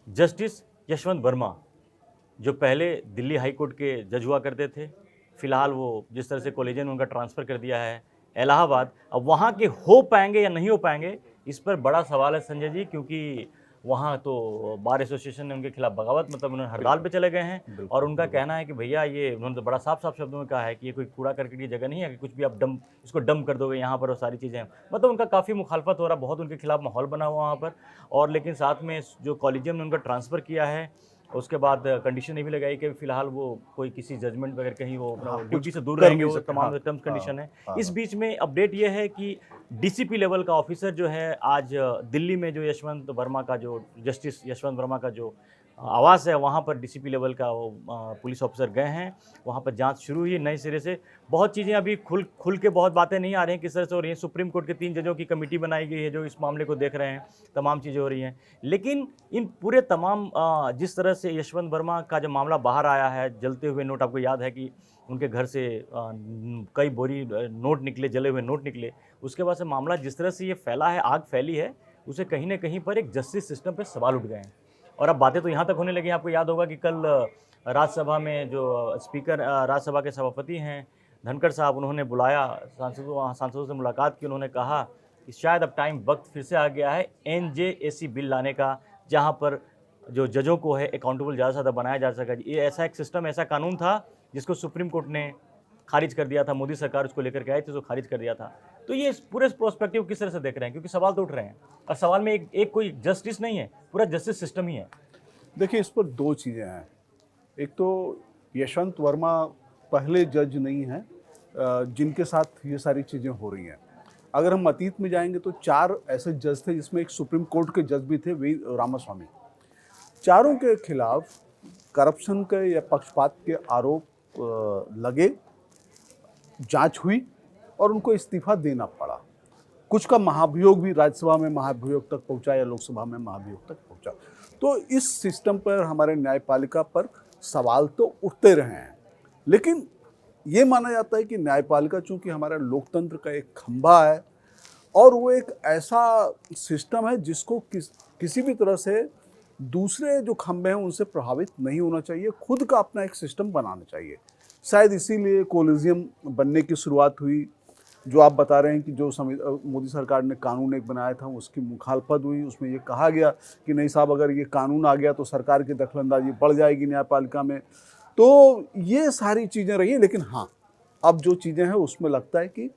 Justice Yashwant Verma, जो पहले Delhi high court के जज हुआ करते थे, फिलहाल वो जिस तरह से कॉलेजियम ने उनका ट्रांसफ़र कर दिया है इलाहाबाद, अब वहाँ के हो पाएंगे या नहीं हो पाएंगे, इस पर बड़ा सवाल है संजय जी, क्योंकि वहाँ तो बार एसोसिएशन ने उनके खिलाफ बगावत, मतलब उन्होंने हड़ताल पे चले गए हैं और उनका कहना है कि भैया ये, उन्होंने तो बड़ा साफ साफ शब्दों में कहा है कि ये कोई कूड़ा करकट की जगह नहीं है कि कुछ भी आप डंप इसको डंप कर दोगे यहाँ पर और सारी चीज़ें, मतलब उनका काफ़ी मुखालफत हो रहा, बहुत उनके खिलाफ माहौल बना हुआ वहाँ पर। और लेकिन साथ में जो कॉलेजियम ने उनका ट्रांसफ़र किया है, उसके बाद कंडीशन ये भी लगाई कि फिलहाल वो कोई किसी जजमेंट वगैरह कहीं वो अपना हाँ, ड्यूटी कुछ से दूर कर रहेंगे, नहीं वो सकते। तमाम हाँ, टर्म्स कंडीशन है। हाँ, इस बीच में अपडेट ये है कि डीसीपी लेवल का ऑफिसर जो है आज दिल्ली में जो यशवंत वर्मा का जो जस्टिस यशवंत वर्मा का जो आवास है, वहाँ पर डीसीपी लेवल का वो पुलिस ऑफिसर गए हैं, वहाँ पर जांच शुरू हुई है नए सिरे से। बहुत चीज़ें अभी खुल खुल के बहुत बातें नहीं आ रही हैं किस तरह से हो रही हैं। सुप्रीम कोर्ट के 3 जजों की कमेटी बनाई गई है जो इस मामले को देख रहे हैं, तमाम चीज़ें हो रही हैं। लेकिन इन पूरे तमाम जिस तरह से यशवंत वर्मा का जो मामला बाहर आया है, जलते हुए नोट, आपको याद है कि उनके घर से कई बोरी नोट निकले, जले हुए नोट निकले। उसके बाद से मामला जिस तरह से ये फैला है, आग फैली है, उसे कहीं न कहीं पर एक जस्टिस सिस्टम पे सवाल उठ गए हैं। और अब बातें तो यहाँ तक होने लगी हैं, आपको याद होगा कि कल राज्यसभा में जो स्पीकर राज्यसभा के सभापति हैं धनखड़ साहब, उन्होंने बुलाया सांसदों से मुलाकात की, उन्होंने कहा कि शायद अब टाइम वक्त फिर से आ गया है एनजेएसी बिल लाने का, जहाँ पर जो जजों को है अकाउंटेबल ज़्यादा से ज़्यादा बनाया जा सके। ये ऐसा एक सिस्टम, ऐसा कानून था जिसको सुप्रीम कोर्ट ने खारिज कर दिया था, मोदी सरकार उसको लेकर के आई थी, उसको खारिज कर दिया था। तो ये पूरे प्रोस्पेक्टिव किस तरह से देख रहे हैं, क्योंकि सवाल तो उठ रहे हैं और सवाल में एक कोई जस्टिस नहीं है, पूरा जस्टिस सिस्टम ही है। देखिए, इस पर दो चीज़ें हैं। एक तो यशवंत वर्मा पहले जज नहीं हैं जिनके साथ ये सारी चीज़ें हो रही हैं। अगर हम अतीत में जाएंगे तो 4 ऐसे जज थे, जिसमें एक सुप्रीम कोर्ट के जज भी थे, वी रामास्वामी। चारों के खिलाफ करप्शन के या पक्षपात के आरोप लगे, जांच हुई और उनको इस्तीफा देना पड़ा। कुछ का महाभियोग भी राज्यसभा में महाभियोग तक पहुंचा या लोकसभा में महाभियोग तक पहुंचा। तो इस सिस्टम पर, हमारे न्यायपालिका पर सवाल तो उठते रहे हैं, लेकिन ये माना जाता है कि न्यायपालिका चूंकि हमारा लोकतंत्र का एक खंभा है और वो एक ऐसा सिस्टम है जिसको किसी भी तरह से दूसरे जो खंभे हैं उनसे प्रभावित नहीं होना चाहिए, खुद का अपना एक सिस्टम बनाना चाहिए। शायद इसीलिए कोलिजियम बनने की शुरुआत हुई। जो आप बता रहे हैं कि जो मोदी सरकार ने कानून एक बनाया था, उसकी मुखालफत हुई, उसमें ये कहा गया कि नहीं साहब, अगर ये कानून आ गया तो सरकार की दखलंदाजी बढ़ जाएगी न्यायपालिका में। तो ये सारी चीज़ें रही हैं, लेकिन हाँ, अब जो चीज़ें हैं उसमें लगता है कि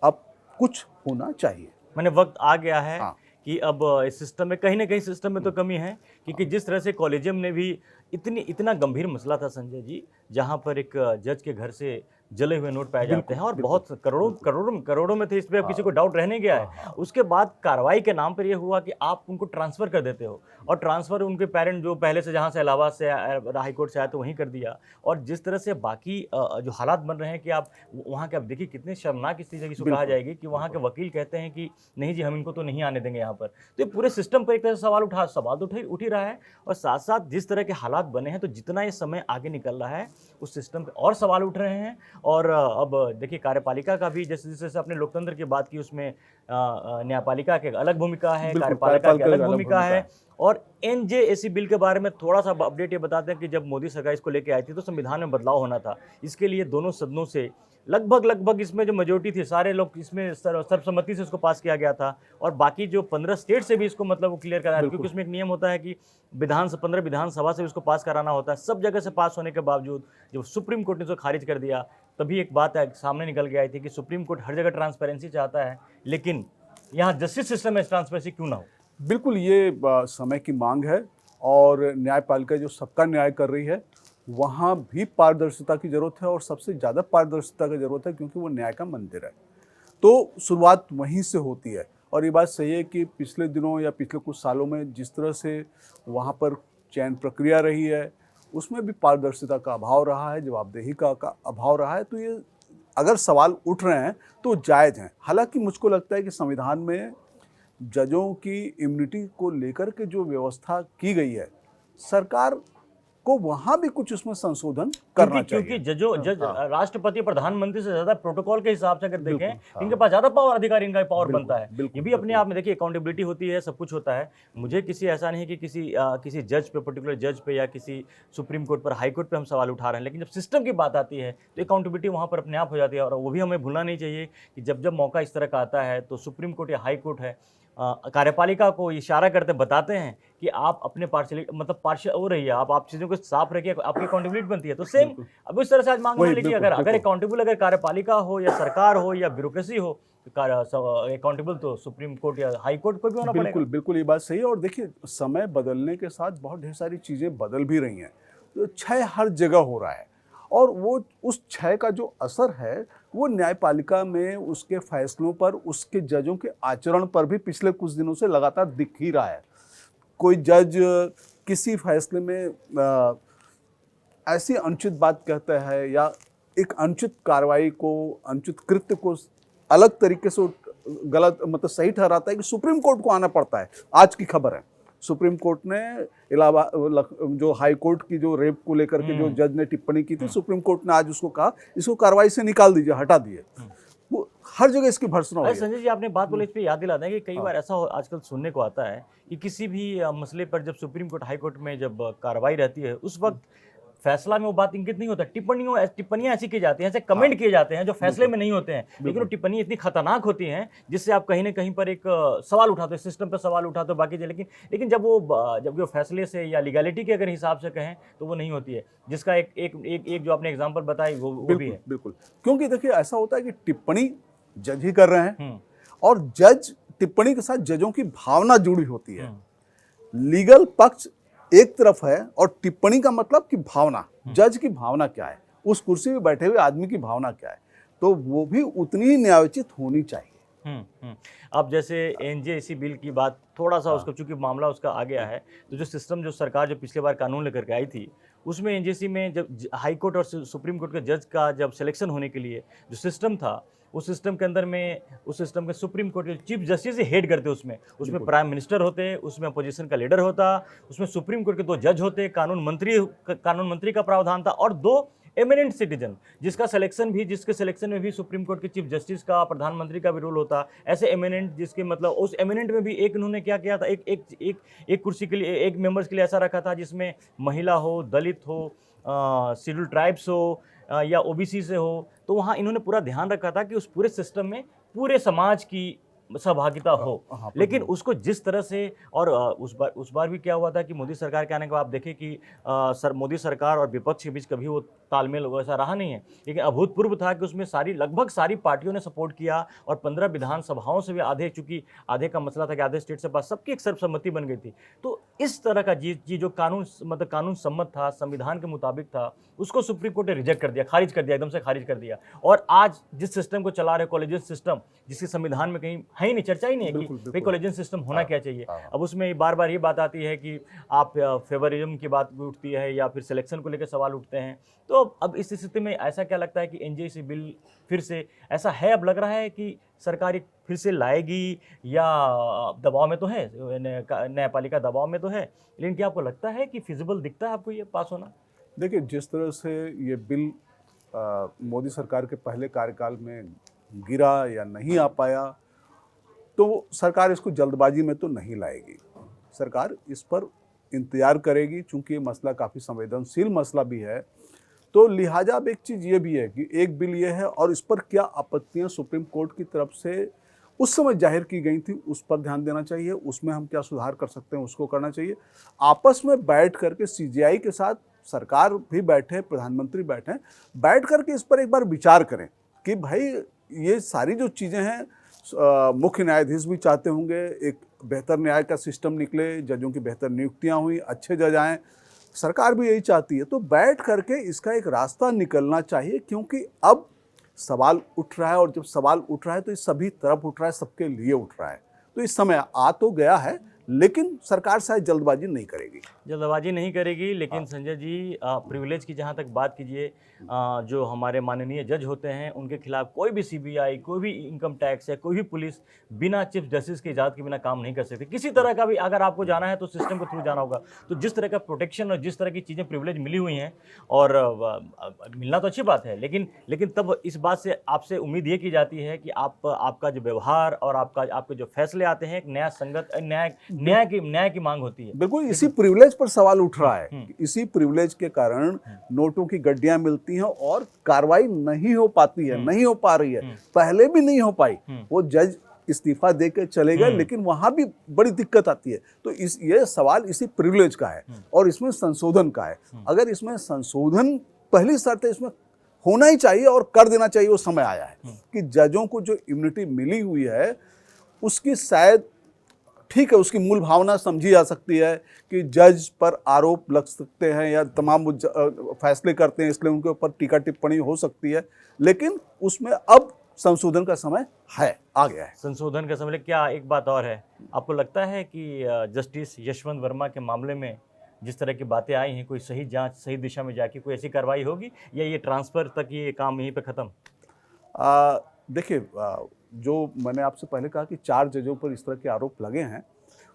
अब कुछ होना चाहिए। मैंने वक्त आ गया है हाँ। कि अब इस सिस्टम में कहीं ना कहीं सिस्टम में तो कमी है, क्योंकि जिस तरह से कॉलेजियम ने भी इतना गंभीर मसला था संजय जी, जहां पर एक जज के घर से जले हुए नोट पाए जाते हैं और बहुत करोड़ों करोड़ों करोड़ों में थे, इस पर अब किसी को डाउट रहने गया है। उसके बाद कार्रवाई के नाम पर यह हुआ कि आप उनको ट्रांसफर कर देते हो, और ट्रांसफर उनके पेरेंट जो पहले से जहां से इलाहाबाद से हाई कोर्ट से आए तो वहीं कर दिया। और जिस तरह से बाकी जो हालात बन रहे हैं कि आप वहाँ के, आप देखिए कितने शर्मनाक स्थिति जिसको कहा जाएगी कि वहाँ के वकील कहते हैं कि नहीं जी, हम इनको तो नहीं आने देंगे यहाँ पर। तो ये पूरे सिस्टम पर एक तरह से सवाल तो उठ ही रहा है। और साथ साथ जिस तरह के हालात बने हैं, तो जितना ये समय आगे निकल रहा है उस सिस्टम पे और सवाल उठ रहे हैं। और अब देखिए कार्यपालिका का भी, जैसे जैसे आपने लोकतंत्र की बात की, उसमें न्यायपालिका की अलग भूमिका है, कार्यपालिका की अलग भूमिका है। और एनजेएसी बिल के बारे में थोड़ा सा अपडेट ये बताते हैं कि जब मोदी सरकार इसको लेके आई थी तो संविधान में बदलाव होना था। इसके लिए दोनों सदनों से लगभग इसमें जो मेजोरिटी थी, सारे लोग इसमें सर्वसम्मति से इसको पास किया गया था। और बाकी जो 15 स्टेट से भी इसको मतलब वो क्लियर कराया, क्योंकि उसमें एक नियम होता है कि 15 विधानसभा से इसको पास कराना होता है। सब जगह से पास होने के बावजूद जब सुप्रीम कोर्ट ने इसको खारिज कर दिया, तभी एक बात सामने निकल के आई थी कि सुप्रीम कोर्ट हर जगह ट्रांसपेरेंसी चाहता है, लेकिन यहाँ जस्टिस सिस्टम में ट्रांसपेरेंसी क्यों ना हो। बिल्कुल, ये समय की मांग है और न्यायपालिका जो सबका न्याय कर रही है, वहाँ भी पारदर्शिता की ज़रूरत है और सबसे ज़्यादा पारदर्शिता की ज़रूरत है, क्योंकि वो न्याय का मंदिर है। तो शुरुआत वहीं से होती है। और ये बात सही है कि पिछले दिनों या पिछले कुछ सालों में जिस तरह से वहाँ पर चयन प्रक्रिया रही है, उसमें भी पारदर्शिता का अभाव रहा है, जवाबदेही का अभाव रहा है। तो ये अगर सवाल उठ रहे हैं तो जायज़ हैं। हालांकि मुझको लगता है कि संविधान में जजों की इम्यूनिटी को लेकर के जो व्यवस्था की गई है, सरकार को वहां भी कुछ उसमें संशोधन करना चाहिए। क्योंकि जज राष्ट्रपति प्रधानमंत्री से ज्यादा प्रोटोकॉल के हिसाब से अगर देखें, हाँ। इनके पास ज्यादा पावर, अधिकार इनका पावर बनता है। बिल्कुल, ये भी अपने आप में देखिए अकाउंटेबिलिटी होती है, सब कुछ होता है। मुझे किसी ऐसा नहीं है कि किसी जज पे, पर्टिकुलर जज पे या किसी सुप्रीम कोर्ट पर, हाई कोर्ट पे हम सवाल उठा रहे हैं, लेकिन जब सिस्टम की बात आती है तो अकाउंटेबिलिटी वहाँ पर अपने आप हो जाती है। और वो भी हमें भूलना नहीं चाहिए कि जब जब मौका इस तरह का आता है तो सुप्रीम कोर्ट या हाई कोर्ट है, कार्यपालिका को इशारा करते बताते हैं कि आप अपने पार्शियलिटी, मतलब पार्शियल हो रही है, आप चीज़ों को साफ रखिए, आपकी अकाउंटेबिलिटी बनती है। तो सेम अब इस तरह से आज मांग वही, लीजिए, बिल्कुल, अगर अकाउंटेबल अगर कार्यपालिका हो या सरकार हो या ब्यूरोक्रेसी हो, अकाउंटेबल तो सुप्रीम कोर्ट या हाई कोर्ट को भी होना पड़ेगा। बिल्कुल बिल्कुल, ये बात सही है। और देखिए, समय बदलने के साथ बहुत ढेर सारी चीज़ें बदल भी रही हैं। तो क्षय हर जगह हो रहा है, और वो उस क्षय का जो असर है वो न्यायपालिका में उसके फैसलों पर, उसके जजों के आचरण पर भी पिछले कुछ दिनों से लगातार दिख ही रहा है। कोई जज किसी फैसले में ऐसी अनुचित बात कहता है या एक अनुचित कार्रवाई को, अनुचित कृत्य को अलग तरीके से गलत, मतलब सही ठहराता है कि सुप्रीम कोर्ट को आना पड़ता है। आज की खबर है, सुप्रीम कोर्ट ने इलाहाबाद जो हाई कोर्ट की जो रेप को लेकर के जो जज ने टिप्पणी की थी, सुप्रीम कोर्ट ने आज उसको कहा इसको कार्रवाई से निकाल दीजिए, हटा दिए। वो हर जगह इसकी भर्त्सना हो रही है। संजय जी, आपने बात बोले, इस पे याद दिलाते हैं कि कई बार ऐसा आजकल सुनने को आता है कि किसी भी मसले पर जब सुप्रीम कोर्ट, हाई कोर्ट में जब कार्रवाई रहती है, उस वक्त फैसला में वो बात इंगित नहीं होता, टिप्पणियां ऐसी की जाती हैं, ऐसे कमेंट किए जाते हैं जो फैसले में नहीं होते हैं, लेकिन वो टिप्पणी इतनी खतरनाक होती हैं जिससे आप कहीं ना कहीं पर एक सवाल उठाते हो, सिस्टम पर सवाल उठाते हो, बाकी लेकिन जब वो फैसले से या लीगैलिटी के अगर हिसाब से कहें तो वो नहीं होती है, जिसका एक जो आपने एग्जाम्पल बताई वो भी है। बिल्कुल, क्योंकि देखिए ऐसा होता है कि टिप्पणी जज ही कर रहे हैं, और जज टिप्पणी के साथ जजों की भावना जुड़ी होती है। लीगल पक्ष एक तरफ है और टिप्पणी का मतलब कि भावना, जज की भावना क्या है, उस कुर्सी में बैठे हुए आदमी की भावना क्या है, तो वो भी उतनी ही न्यायोचित होनी चाहिए। अब जैसे एनजेसी बिल की बात, थोड़ा सा उसको, चूंकि मामला उसका आ गया है, तो जो सिस्टम, जो सरकार जो पिछले बार कानून लेकर के आई थी, उसमें एनजेसी में जब हाई कोर्ट और सुप्रीम कोर्ट के जज का जब सिलेक्शन होने के लिए जो सिस्टम था, उस सिस्टम के अंदर में, उस सिस्टम के सुप्रीम कोर्ट के चीफ जस्टिस हेड करते, उसमें प्राइम मिनिस्टर होते, उसमें अपोजिशन का लीडर होता, उसमें सुप्रीम कोर्ट के 2 जज होते, कानून मंत्री का प्रावधान था, और 2 एमिनेंट सिटीजन जिसके सिलेक्शन में भी सुप्रीम कोर्ट के चीफ जस्टिस का, प्रधानमंत्री का भी रोल होता। ऐसे एमिनेंट, जिसके मतलब उस एमिनेंट में भी एक इन्होंने क्या किया था, एक कुर्सी के लिए, एक मेंबर्स के लिए ऐसा रखा था जिसमें महिला हो, दलित हो, शेड्यूल्ड ट्राइब्स हो, या ओबीसी से हो। तो वहाँ इन्होंने पूरा ध्यान रखा था कि उस पूरे सिस्टम में पूरे समाज की सहभागिता हो। लेकिन उसको जिस तरह से, और उस बार भी क्या हुआ था कि मोदी सरकार के आने के बाद आप देखें कि मोदी सरकार और विपक्ष के बीच कभी वो तालमेल वैसा रहा नहीं है, लेकिन अभूतपूर्व था कि उसमें लगभग सारी पार्टियों ने सपोर्ट किया, और 15 विधानसभाओं से भी चूंकि आधे का मसला था कि आधे स्टेट से पास, सबकी एक सर्वसम्मति बन गई थी। तो इस तरह का चीज जो कानून सम्मत था, संविधान के मुताबिक था, उसको सुप्रीम कोर्ट ने रिजेक्ट कर दिया, खारिज कर दिया, एकदम से खारिज कर दिया। और आज जिस सिस्टम को चला रहे, कॉलेजियन सिस्टम, जिसके संविधान में कहीं है ही नहीं, चर्चा ही नहीं है कि भाई कॉलेजियन सिस्टम होना क्या चाहिए। अब उसमें बार बार ये बात आती है कि आप फेवरिज्म की बात भी उठती है, या फिर सिलेक्शन को लेकर सवाल उठते हैं। तो अब इस स्थिति में ऐसा क्या लगता है कि एनजेसी बिल फिर से ऐसा है, अब लग रहा है कि सरकार फिर से लाएगी, या दबाव में तो है, न्यायपालिका दबाव में तो है, लेकिन क्या आपको लगता है कि फिजिबल दिखता है आपको ये पास होना? देखिए, जिस तरह से ये बिल मोदी सरकार के पहले कार्यकाल में गिरा या नहीं आ पाया, तो सरकार इसको जल्दबाजी में तो नहीं लाएगी। सरकार इस पर इंतजार करेगी, चूंकि ये मसला काफ़ी संवेदनशील मसला भी है। तो लिहाजा अब एक चीज़ ये भी है कि एक बिल ये है, और इस पर क्या आपत्तियां सुप्रीम कोर्ट की तरफ से उस समय जाहिर की गई थी, उस पर ध्यान देना चाहिए। उसमें हम क्या सुधार कर सकते हैं, उसको करना चाहिए। आपस में बैठ करके सीजेआई के साथ सरकार भी बैठे, प्रधानमंत्री बैठे, बैठ करके इस पर एक बार विचार करें कि भाई ये सारी जो चीज़ें हैं, मुख्य न्यायाधीश भी चाहते होंगे एक बेहतर न्याय का सिस्टम निकले, जजों की बेहतर नियुक्तियां हुई, अच्छे जज आएँ, सरकार भी यही चाहती है। तो बैठ करके इसका एक रास्ता निकलना चाहिए, क्योंकि अब सवाल उठ रहा है, और जब सवाल उठ रहा है तो ये सभी तरफ उठ रहा है, सबके लिए उठ रहा है। तो इस समय आ तो गया है, लेकिन सरकार शायद जल्दबाजी नहीं करेगी। जल्दबाजी नहीं करेगी, लेकिन संजय जी प्रिविलेज की जहाँ तक बात कीजिए, जो हमारे माननीय जज होते हैं उनके खिलाफ कोई भी सीबीआई, कोई भी इनकम टैक्स या कोई भी पुलिस बिना चीफ जस्टिस की इजाज़त के बिना काम नहीं कर सकती। किसी तरह का भी अगर आपको जाना है तो सिस्टम के थ्रू जाना होगा। तो जिस तरह का प्रोटेक्शन और जिस तरह की चीज़ें प्रिविलेज मिली हुई हैं, और मिलना तो अच्छी बात है, लेकिन तब इस बात से आपसे उम्मीद ये की जाती है कि आपका जो व्यवहार और आपके जो फैसले आते हैं, एक नया संगत न्याय की मांग होती है। बिल्कुल इसी प्रिविलेज पर सवाल उठ रहा है कि इसी प्रिविलेज के कारण नोटों की गड्डियां मिलती हैं और कार्रवाई नहीं हो पाती है, नहीं हो पा रही है, पहले भी नहीं हो पाई। वो जज इस्तीफा दे के चले गए, लेकिन वहां भी बड़ी दिक्कत आती है। तो ये सवाल इसी प्रिविलेज का है और इसमें संशोधन का है। अगर इसमें संशोधन, पहली शर्त है इसमें होना ही चाहिए और कर देना चाहिए, वो समय आया है कि जजों को जो इम्यूनिटी मिली हुई है उसकी शायद ठीक है, उसकी मूल भावना समझी जा सकती है कि जज पर आरोप लग सकते हैं या तमाम फैसले करते हैं, इसलिए उनके ऊपर टीका टिप्पणी हो सकती है, लेकिन उसमें अब संशोधन का समय है, आ गया है संशोधन का समय। क्या एक बात और है, आपको लगता है कि जस्टिस यशवंत वर्मा के मामले में जिस तरह की बातें आई हैं, कोई सही जांच, सही दिशा में जाके कोई ऐसी कार्रवाई होगी, या ये ट्रांसफर तक ये काम यहीं पे खत्म? देखिए, जो मैंने आपसे पहले कहा कि 4 जजों पर इस तरह के आरोप लगे हैं,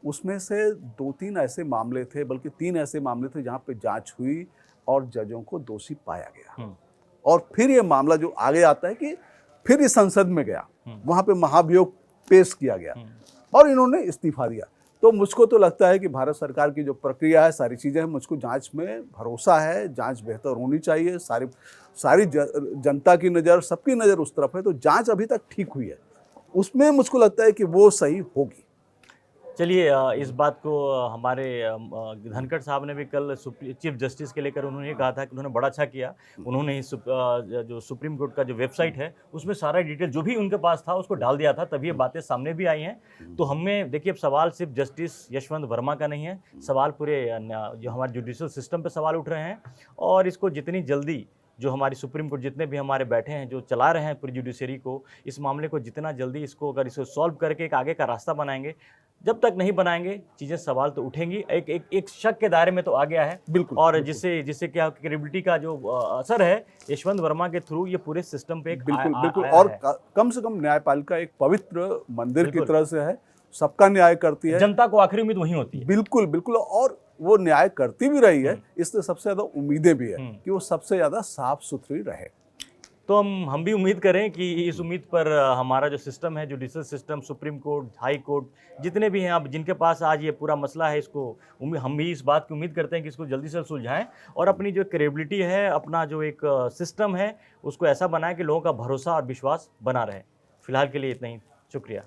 उसमें से 2-3 ऐसे मामले थे, बल्कि 3 ऐसे मामले थे जहां पे जांच हुई और जजों को दोषी पाया गया। और फिर ये मामला जो आगे आता है कि फिर इस संसद में गया, वहां पे महाभियोग पेश किया गया और इन्होंने इस्तीफा दिया। तो मुझको तो लगता है कि भारत सरकार की जो प्रक्रिया है, सारी चीज़ें हैं, मुझको जांच में भरोसा है, जांच बेहतर होनी चाहिए। सारी जनता की नज़र, सबकी नज़र उस तरफ है, तो जांच अभी तक ठीक हुई है, उसमें मुझको लगता है कि वो सही होगी। चलिए, इस बात को हमारे धनखड़ साहब ने भी कल चीफ जस्टिस के लेकर उन्होंने कहा था कि उन्होंने बड़ा अच्छा किया, उन्होंने जो सुप्रीम कोर्ट का जो वेबसाइट है उसमें सारा डिटेल जो भी उनके पास था उसको डाल दिया था, तभी ये बातें सामने भी आई हैं। तो हमें देखिए, अब सवाल सिर्फ जस्टिस यशवंत वर्मा का नहीं है, सवाल पूरे जो हमारे जुडिशल सिस्टम पे सवाल उठ रहे हैं, और इसको जितनी जल्दी जो हमारी सुप्रीम कोर्ट, जितने भी हमारे बैठे हैं जो चला रहे हैं पूरी जुडिशरी को, इस मामले को जितना जल्दी अगर इसको सॉल्व करके एक आगे का रास्ता बनाएंगे, जब तक नहीं बनाएंगे चीज़ें सवाल तो उठेंगी। एक शक के दायरे में तो आ गया है, बिल्कुल, और जिससे क्या क्रेडिबिलिटी का जो असर है यशवंत वर्मा के थ्रू ये पूरे सिस्टम पे बिल्कुल और कम से कम न्यायपालिका एक पवित्र मंदिर की तरह से है, सबका न्याय करती है, जनता को आखिरी उम्मीद वही होती है। बिल्कुल, और वो न्याय करती भी रही है, इसलिए सबसे ज्यादा उम्मीदें भी है कि वो सबसे ज्यादा साफ सुथरी रहे। तो हम भी उम्मीद करें कि इस उम्मीद पर हमारा जो सिस्टम है, judicial system, supreme court, high court, जितने भी हैं अब जिनके पास आज ये पूरा मसला है, इसको हम भी इस बात की उम्मीद करते हैं कि इसको जल्दी से सुलझाएं और अपनी जो क्रेडिबिलिटी है, अपना जो एक सिस्टम है, उसको ऐसा बनाएं कि लोगों का भरोसा और विश्वास बना रहे। फिलहाल के लिए इतना ही, शुक्रिया।